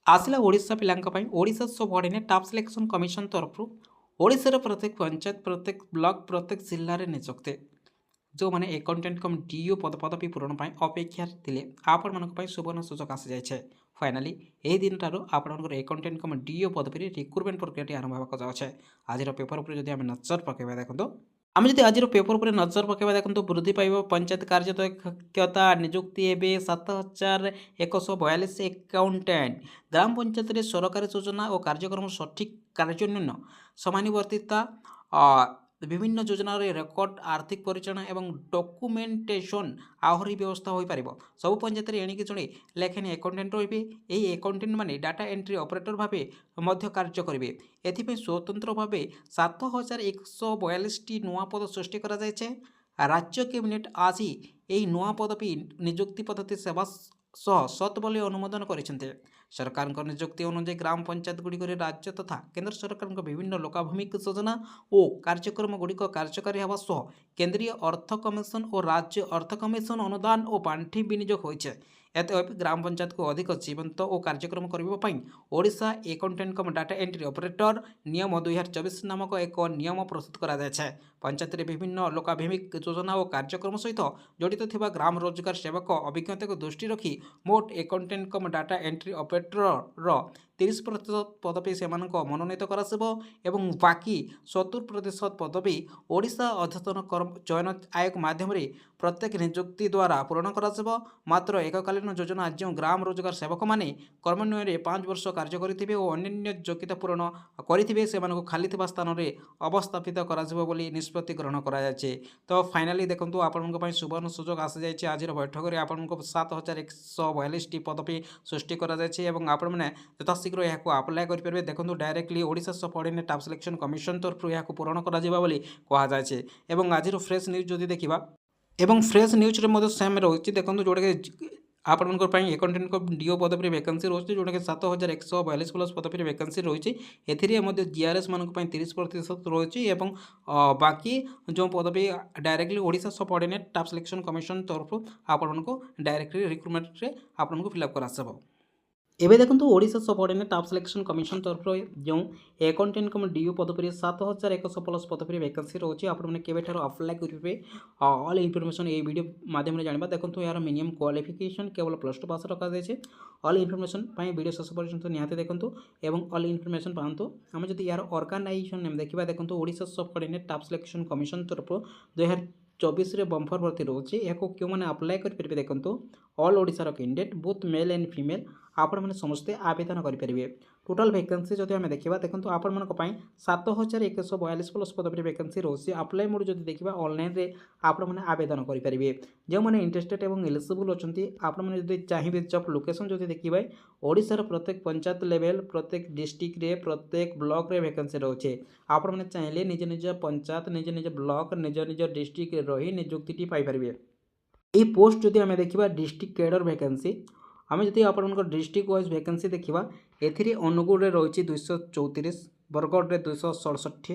आसला ओडिशा पिलांक ପାଇଁ Odisha subordinate staff selection commission तरफ ओडिशार प्रत्येक पंचायत प्रत्येक ब्लॉक प्रत्येक जिले में नियुक्ति जो मैंने अकाउंटेंट कम डीओ पदपदवी पूरण पर अपेक्षा थे आपण मान सुवर्ण सुजोग आसी जाए फाइनाली यही दिन ठार आपंकर अकाउंटेंट कम डीओ पदवी रिक्रुटमेंट प्रक्रिया आरंभ होगा जाए आज पेपर पर जब आम नजर पकड़ा देखो आम जब आज पेपर पर नजर पकड़ा देखो वृद्धि पाइब पंचायत कार्यदक्षता नियुक्ति एवं 7,142 एकाउंटेंट ग्राम पंचायत में सरकारी योजना और कार्यक्रम सठिक कार्यान्वयन समानुवर्तिता विभिन्न योजनार रेकर्ड आर्थिक परिचालन एवं डॉक्यूमेंटेशन आहरी व्यवस्था हो पार सबु पंचायत एणिकी जड़े लेखानी अकाउंटेंट रे यही अकाउंटेंट माने डाटा एंट्री ऑपरेटर भावे मध्य कार्य करेंगे एथिपाई स्वतंत्र भाव 7,142 नुआ पद सृष्टि करा जायछे। राज्य कैबिनेट आज यही नुआ पदवी नियुक्ति पद्धति सेवा सह सत बोली अनुमोदन करिसेंते। सरकार नियुक्ति अनुଯାयी ग्राम पंचायत गुड़िक राज्य तथा केंद्र सरकार विभिन्न लोकाभिमुख योजना और कार्यक्रम गुड़िक कार्यकारी होगा सह केंद्रीय अर्थ कमिशन और राज्य अर्थ कमिशन अनुदान और पांठि विनियोग होइछे। एतद्यपि ग्राम पंचायत को अधिक जीवंत और कार्यक्रम करने ओडिशा अकाउंटेंट कम डाटा एंट्री ऑपरेटर नियम 2024 नामक एक नियम प्रस्तुत करा जायछे। पंचायत में विभिन्न लोकाभिमुख योजना और कार्यक्रम सहित जड़ित थिबा ग्राम रोजगार सेवक अभिज्ञता को दृष्टि रखी मोट अकाउंटेंट कम डाटा एंट्री ऑपरेटर 30% पदवी से मनोनीत कर बाकी 70% पदवी ओडिशा अद्यतन चयन आयोग माध्यम प्रत्येक नियुक्ति द्वारा पूरण कर मात्र एककालीन योजना जो ग्राम रोजगार सेवक मैंने कर्मन्वय 5 वर्ष कार्य करेंगे और अन्य योग्यता पूरण करेंगे से खाली स्थान में अवस्थापित निष्पत्ति ग्रहण कर तो फाइनाली देखो आपण सुवर्ण सुजोग आसी जाए आज बैठक में आपको 7,142 पदवी सृष्टि कर यथाशीघ्र यह आप्लाय करेंगे देखो directly Odisha subordinate staff selection commission तरफ यह पूरण कर आज फ्रेश न्यूज जदि देखा एवं फ्रेश न्यूज रे सेम रही देखो जोटा आपंकर अकाउंटेंट डीओ पदवी वैकेंसी रोचे जोटा कि 7,142 प्लस पदवी वैकेंसी रही है जीआरएस मान 30% रही बाकी जो पदवी directly Odisha subordinate staff selection commission तरफ आपको डायरेक्टली रिक्रुटमेंट रे आपको फिलअप कर एबे देखो Odisha subordinate staff selection commission तरफ जो अकाउंटेंट कम डीओ पदवी 7,100 प्लस पदवी वैकेंसी रही है आपने केवेठार अप्लाई करेंगे ऑल इनफॉरमेशन ये वीडियो माध्यम जाना देखो यार मिनिमम क्वालिफिकेशन केवल +2 पास रखा जाए ऑल इनफॉरमेशन वीडियो शेष पर्यंत निहाती देखो एवं ऑल इनफॉरमेशन पातु आम जब यार ऑर्गेनाइजेशन नेम देखा देखो Odisha subordinate staff selection commission तरफ 2024 बम्फर भर्ती रोचे या क्यों मैंने अप्लाई करेंगे देखो ऑल ओडिशार candidate both male and female आपण मैंने समस्ते आवेदन करेंगे। टोटाल वैकेंसी जब आम देखा देखो आपण मान 7,142 प्लस पदवी वैकेंसी रोचे अप्लाई मोड जब देखा ऑनलाइन रे आपण मैंने आवेदन करेंगे जो मैंने इंटरेस्टेड और एलिजिबल अच्छा आपने चाहिए जब लोकेशन जब देखा ओडिशार प्रत्येक पंचायत लेवल प्रत्येक डिस्ट्रिक्ट रे प्रत्येक ब्लॉक रे वैकेंसी रोचे आपण मैंने चाहिए निज निज पंचायत निज निज ब्लॉक निज निज डिस्ट्रिक्ट रही नियुक्ति पाइपर ये पोस्ट जब आम देखा डिस्ट्रिक्ट कैडर वैकेंसी आम जब आप डिस्ट्रिक्ट वाइज वैकेंसी देखा ए अनुगुल रही 234 बरगढ़ में 267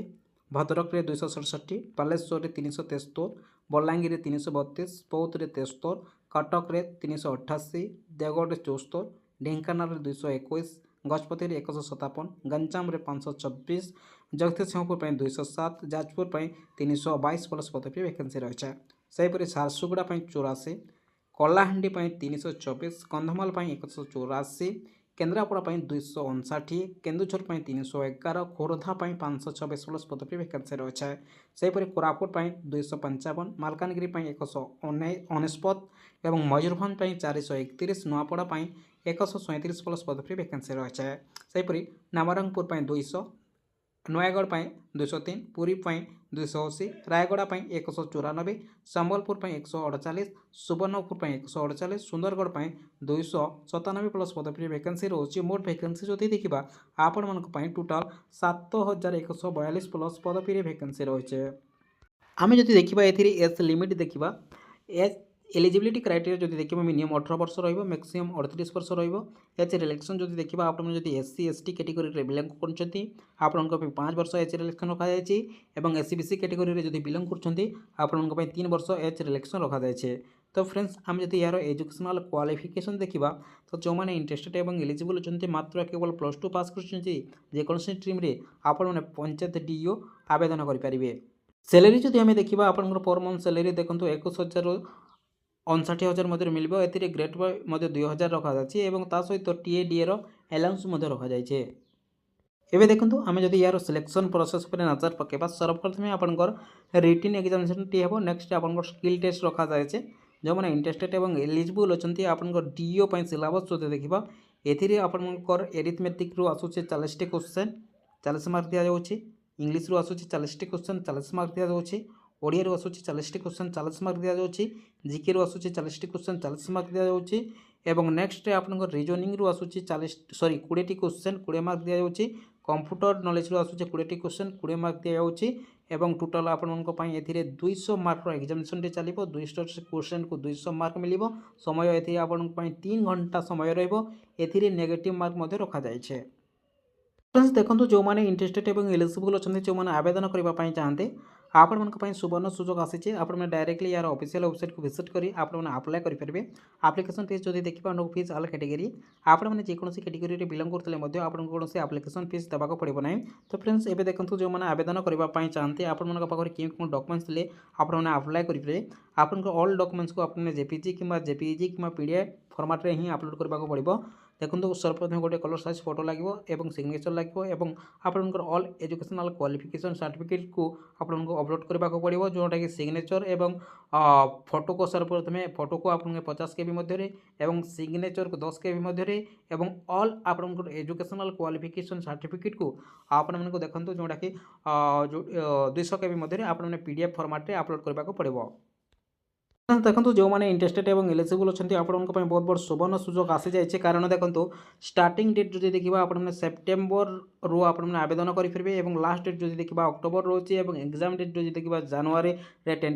भद्रक में 267 बालेश्वर में 373 बलांगीर 332 बौद्ध में 73 कटक में 388 देवगढ़ में 74 ढेंकानाल 221 गजपति 157 गंजाम 524 जगतसिंहपुर 207 जाजपुर 322 प्लस पदवी वैकेंसी रही है सेहीपरि झारसुगुड़ा 84 कलाहांडी 324 कंधमाल 184 केन्द्रापड़ा 259 केन्दुझर 311 खोर्धा 526 प्लस पदवी वैकेंसी रही है सेहीपरि कोरापुट 255 मालकानगिरी 149 और मयूरभंज 431 नुआपड़ा 137 प्लस पदवी वैकेंसी रही है सेहीपरि नवरंगपुर 200 नयागढ़ 203 पुरी 280 रायगढ़ 194 संबलपुर 148 सुवर्णपुर 148 सुंदरगढ़ 297 प्लस पदवी वैकेंसी रोचे मोट वैकेंसी जो देखा आपण मान टोटाल 7,142 प्लस पदवी वैकेंसी रही है। आम जब देखा एज लिमिट देखा एज एलिजिबिलिटी क्राइटेरिया जो देखा मिनिमम 18 वर्ष मैक्सिमम 38 वर्ष एज रिलेक्शन जो देखा आपने जब SC ST कैटेगरी बिलंग कर 5 वर्ष एज रिलेक्शन रखा जाए SC BC कैटेगरी जब बिलंग कर 3 वर्ष एज रिलेक्शन रखा जाए तो फ्रेंड्स आम जदि यार एजुकेशनल क्वालिफिकेशन देखा तो जो मैंने इंटरेस्टेड और एलिजिबल अच्छा मात्र केवल +2 पास कर स्ट्रीम आपण मैंने पंचायत डीओ आवेदन करेंगे। सैलरी जदि आम देखा आप पर मंथ सैलरी देखो 21,59,000 मध्य मिल ए ग्रेड बाय 2,000 रखा जा सहित टीए डीए एलाउंस रखा जाए। एवं देखो आम जब यार सिलेक्शन प्रोसेस पर नजर पकेबा सर्वप्रथम आपंकर रिटिन एग्जामिनेशन टी हे नेक्स्ट आप स्किल टेस्ट रखा जाए जो मैंने इंटरेस्टेड और एलिजिबल अच्छा आपंकर डीओ सिलेबस जो देखा ए आपंकर एरिथमेटिक रू आसूचे 40टी क्वेश्चन 40 मार्क दि जाऊँगी। इंग्लीश रू आसूची 40टी क्वेश्चन 40 मार्क दि जाऊँगी। ओडिया रू आसूची 40टी क्वेश्चन 40 मार्क दि जाऊँगी। जीके रू आसूची 40टी क्वेश्चन 40 मार्क दि जाऊँगी। एवं नेक्स्ट आपंकर रिजनिंग रू आसूची 20टी क्वेश्चन 20 मार्क दि जाऊँगी। कंप्यूटर नॉलेज रू आसूचे 20टी क्वेश्चन 20 मार्क दि जाऊँगी। एवं टोटाल आपंपाई ए 200 मार्क एग्जामिनेशन चलो 200 क्वेश्चन को 200 मार्क मिल समय ए आप 3 घंटा समय रही नेगेटिव मार्क रखा जाए। फ्रेंड्स देखो जो मैंने इंटरेस्टेड और एलिजिबल अच्छा जो मैंने आवेदन करने चाहते आपण मानी सुवर्ण सुजोग आसी आपने डायरेक्टली यार ऑफिशियल वेबसाइट को विजिट करी आपने अप्लाई करेंगे। एप्लिकेशन फीस जब देखा फीस अल कैटेगरी आपने जेकोसी कैटेगरी बिलंग करते आपको कौन एप्लिकेशन फीस देवाक पड़ो ना। तो फ्रेंड्स ये देखो जो मैंने आवेदन करने चाहते आपण क्यों डॉक्यूमेंट्स थे आपने अप्लाई करेंगे। आपन ऑल डॉक्यूमेंट्स को आपने जेपीजी कि जेपीईजी कि पीडीएफ फॉर्मेट में ही अपलोड करने पड़ो। देखो सर्वप्रथम गोटे कलर साइज फोटो लगे सिग्नेचर लगे आपंकर ऑल एजुकेशनल क्वालिफिकेशन सर्टिफिकेट को आपको अपलोड करने पड़ो जोटा कि सिग्नेचर एवं फोटो को सर्वप्रथम फोटो को आप 50 KB मध्य सिग्नेचर को 10 KB मध्य ऑल आपंकर एजुकेशनल क्वालिफिकेशन सर्टिफिकेट को आपको देखो जोटा कि 200 KB मध्य आपने पीडीएफ फॉर्मेट में अपलोड करने पड़ो। देखो जो मैंने इंटरेस्टेड और एलिजिबल अच्छा आपंप बहुत बड़ सुवर्ण सुजोग आसी जाए कारण देखो स्टार्टिंग डेट जो देखा आपने सेप्टेम्बर रू आपने आवेदन करेंगे और लास्ट डेट जो देखा अक्टोबर रोचे एग्जाम डेट जो देखा जनवरी 10